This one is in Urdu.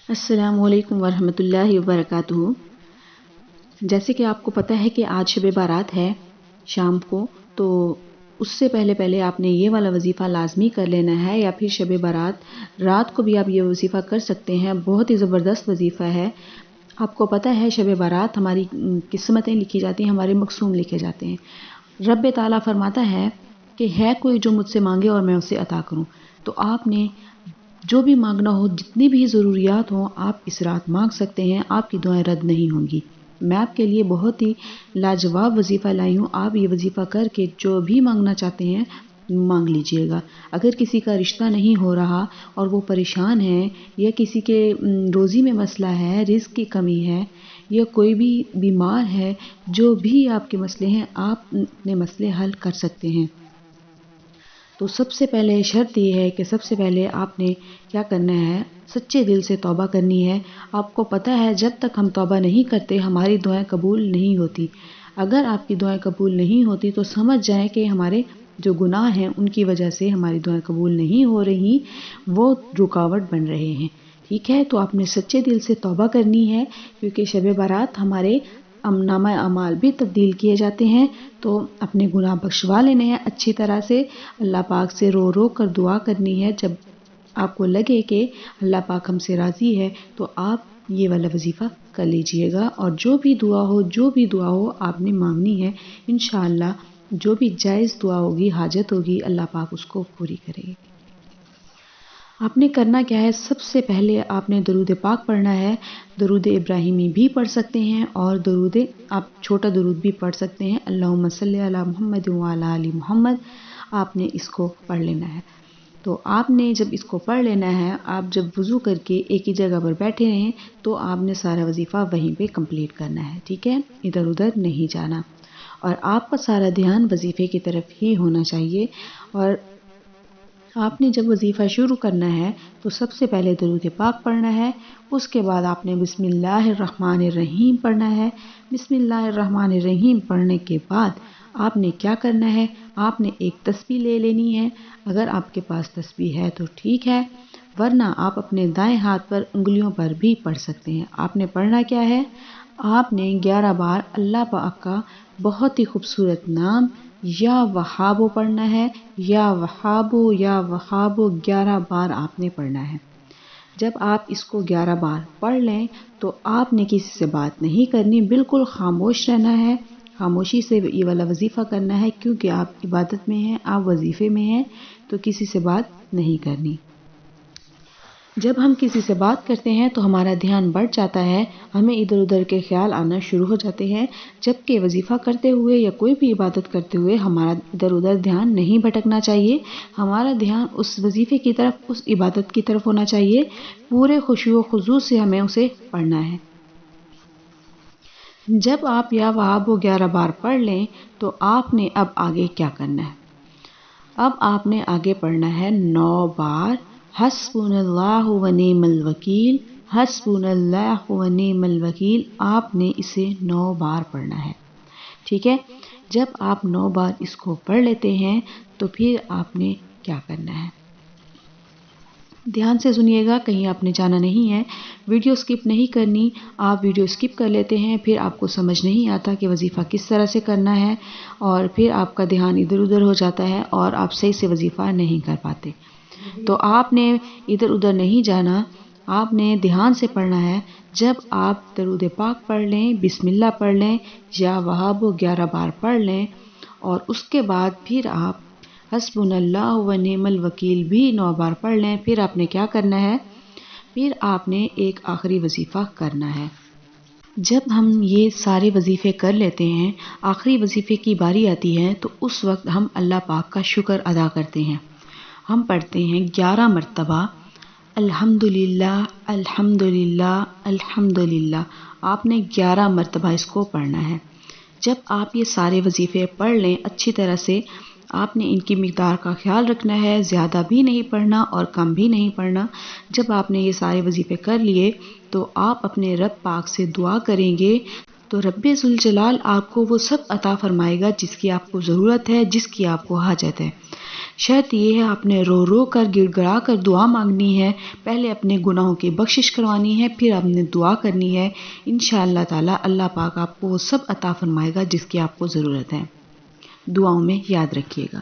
السلام علیکم ورحمۃ اللہ وبرکاتہ۔ جیسے کہ آپ کو پتہ ہے کہ آج شب بارات ہے شام کو، تو اس سے پہلے آپ نے یہ والا وظیفہ لازمی کر لینا ہے، یا پھر شب بارات رات کو بھی آپ یہ وظیفہ کر سکتے ہیں۔ بہت ہی زبردست وظیفہ ہے۔ آپ کو پتہ ہے شب بارات ہماری قسمتیں لکھی جاتی ہیں، ہمارے مقصوم لکھے جاتے ہیں۔ رب تعالیٰ فرماتا ہے کہ ہے کوئی جو مجھ سے مانگے اور میں اسے عطا کروں۔ تو آپ نے جو بھی مانگنا ہو، جتنی بھی ضروریات ہوں، آپ اس رات مانگ سکتے ہیں، آپ کی دعائیں رد نہیں ہوں گی۔ میں آپ کے لیے بہت ہی لاجواب وظیفہ لائی ہوں، آپ یہ وظیفہ کر کے جو بھی مانگنا چاہتے ہیں مانگ لیجئے گا۔ اگر کسی کا رشتہ نہیں ہو رہا اور وہ پریشان ہے، یا کسی کے روزی میں مسئلہ ہے، رزق کی کمی ہے، یا کوئی بھی بیمار ہے، جو بھی آپ کے مسئلے ہیں، آپ اپنے مسئلے حل کر سکتے ہیں۔ تو سب سے پہلے شرط یہ ہے کہ سب سے پہلے آپ نے کیا کرنا ہے، سچے دل سے توبہ کرنی ہے۔ آپ کو پتہ ہے جب تک ہم توبہ نہیں کرتے ہماری دعائیں قبول نہیں ہوتی۔ اگر آپ کی دعائیں قبول نہیں ہوتی تو سمجھ جائیں کہ ہمارے جو گناہ ہیں ان کی وجہ سے ہماری دعائیں قبول نہیں ہو رہی، وہ رکاوٹ بن رہے ہیں۔ ٹھیک ہے، تو آپ نے سچے دل سے توبہ کرنی ہے، کیونکہ شب بارات ہمارے نامہ اعمال بھی تبدیل کیے جاتے ہیں۔ تو اپنے گناہ بخشوا لینے ہیں اچھی طرح سے، اللہ پاک سے رو رو کر دعا کرنی ہے۔ جب آپ کو لگے کہ اللہ پاک ہم سے راضی ہے تو آپ یہ والا وظیفہ کر لیجئے گا، اور جو بھی دعا ہو آپ نے مانگنی ہے، انشاءاللہ جو بھی جائز دعا ہوگی، حاجت ہوگی، اللہ پاک اس کو پوری کرے گی۔ آپ نے کرنا کیا ہے، سب سے پہلے آپ نے درود پاک پڑھنا ہے۔ درود ابراہیمی بھی پڑھ سکتے ہیں، اور آپ چھوٹا درود بھی پڑھ سکتے ہیں، اللہم صلی علی محمد وعلی آل محمد۔ آپ نے اس کو پڑھ لینا ہے۔ تو آپ نے جب اس کو پڑھ لینا ہے، آپ جب وضو کر کے ایک ہی جگہ پر بیٹھے رہیں تو آپ نے سارا وظیفہ وہیں پہ کمپلیٹ کرنا ہے۔ ٹھیک ہے، ادھر ادھر نہیں جانا، اور آپ کا سارا دھیان وظیفے کی طرف ہی ہونا چاہیے۔ اور آپ نے جب وظیفہ شروع کرنا ہے تو سب سے پہلے درود پاک پڑھنا ہے، اس کے بعد آپ نے بسم اللہ الرحمن الرحیم پڑھنا ہے۔ بسم اللہ الرحمن الرحیم پڑھنے کے بعد آپ نے کیا کرنا ہے، آپ نے ایک تسبیح لے لینی ہے۔ اگر آپ کے پاس تسبیح ہے تو ٹھیک ہے، ورنہ آپ اپنے دائیں ہاتھ پر انگلیوں پر بھی پڑھ سکتے ہیں۔ آپ نے پڑھنا کیا ہے، آپ نے 11 بار اللہ پاک کا بہت ہی خوبصورت نام یا وہابو پڑھنا ہے، یا وہابو یا وہابو 11 بار آپ نے پڑھنا ہے۔ جب آپ اس کو 11 بار پڑھ لیں تو آپ نے کسی سے بات نہیں کرنی، بالکل خاموش رہنا ہے، خاموشی سے یہ والا وظیفہ کرنا ہے، کیونکہ آپ عبادت میں ہیں، آپ وظیفے میں ہیں، تو کسی سے بات نہیں کرنی۔ جب ہم کسی سے بات کرتے ہیں تو ہمارا دھیان بڑھ جاتا ہے، ہمیں ادھر ادھر کے خیال آنا شروع ہو جاتے ہیں، جبکہ وظیفہ کرتے ہوئے یا کوئی بھی عبادت کرتے ہوئے ہمارا ادھر ادھر دھیان نہیں بھٹکنا چاہیے۔ ہمارا دھیان اس وظیفے کی طرف، اس عبادت کی طرف ہونا چاہیے، پورے خشوع و خضوع سے ہمیں اسے پڑھنا ہے۔ جب آپ یا وہابو 11 بار پڑھ لیں تو آپ نے اب آگے کیا کرنا ہے، اب آپ نے آگے پڑھنا ہے 9 بار حسبنا اللہ و نعم الوکیل، حسبنا اللہ و نعم الوکیل۔ آپ نے اسے 9 بار پڑھنا ہے۔ ٹھیک ہے، جب آپ 9 بار اس کو پڑھ لیتے ہیں تو پھر آپ نے کیا کرنا ہے، دھیان سے سنیے گا، کہیں آپ نے جانا نہیں ہے، ویڈیو سکپ نہیں کرنی۔ آپ ویڈیو سکپ کر لیتے ہیں، پھر آپ کو سمجھ نہیں آتا کہ وظیفہ کس طرح سے کرنا ہے، اور پھر آپ کا دھیان ادھر ادھر ہو جاتا ہے اور آپ صحیح سے وظیفہ نہیں کر پاتے۔ تو آپ نے ادھر ادھر نہیں جانا، آپ نے دھیان سے پڑھنا ہے۔ جب آپ درود پاک پڑھ لیں، بسم اللہ پڑھ لیں، یا وہابو 11 بار پڑھ لیں، اور اس کے بعد پھر آپ حسبنا اللہ و نعم الوکیل بھی 9 بار پڑھ لیں، پھر آپ نے کیا کرنا ہے، پھر آپ نے ایک آخری وظیفہ کرنا ہے۔ جب ہم یہ سارے وظیفے کر لیتے ہیں، آخری وظیفے کی باری آتی ہے تو اس وقت ہم اللہ پاک کا شکر ادا کرتے ہیں۔ ہم پڑھتے ہیں 11 مرتبہ الحمدللہ الحمدللہ الحمدللہ۔ آپ نے 11 مرتبہ اس کو پڑھنا ہے۔ جب آپ یہ سارے وظیفے پڑھ لیں اچھی طرح سے، آپ نے ان کی مقدار کا خیال رکھنا ہے، زیادہ بھی نہیں پڑھنا اور کم بھی نہیں پڑھنا۔ جب آپ نے یہ سارے وظیفے کر لیے تو آپ اپنے رب پاک سے دعا کریں گے، تو رب ذوالجلال آپ کو وہ سب عطا فرمائے گا جس کی آپ کو ضرورت ہے، جس کی آپ کو حاجت ہے۔ شرط یہ ہے آپ نے رو رو کر گڑ گڑا کر دعا مانگنی ہے، پہلے اپنے گناہوں کی بخشش کروانی ہے، پھر آپ نے دعا کرنی ہے۔ انشاءاللہ تعالی اللہ پاک آپ کو وہ سب عطا فرمائے گا جس کی آپ کو ضرورت ہے۔ دعاؤں میں یاد رکھیے گا۔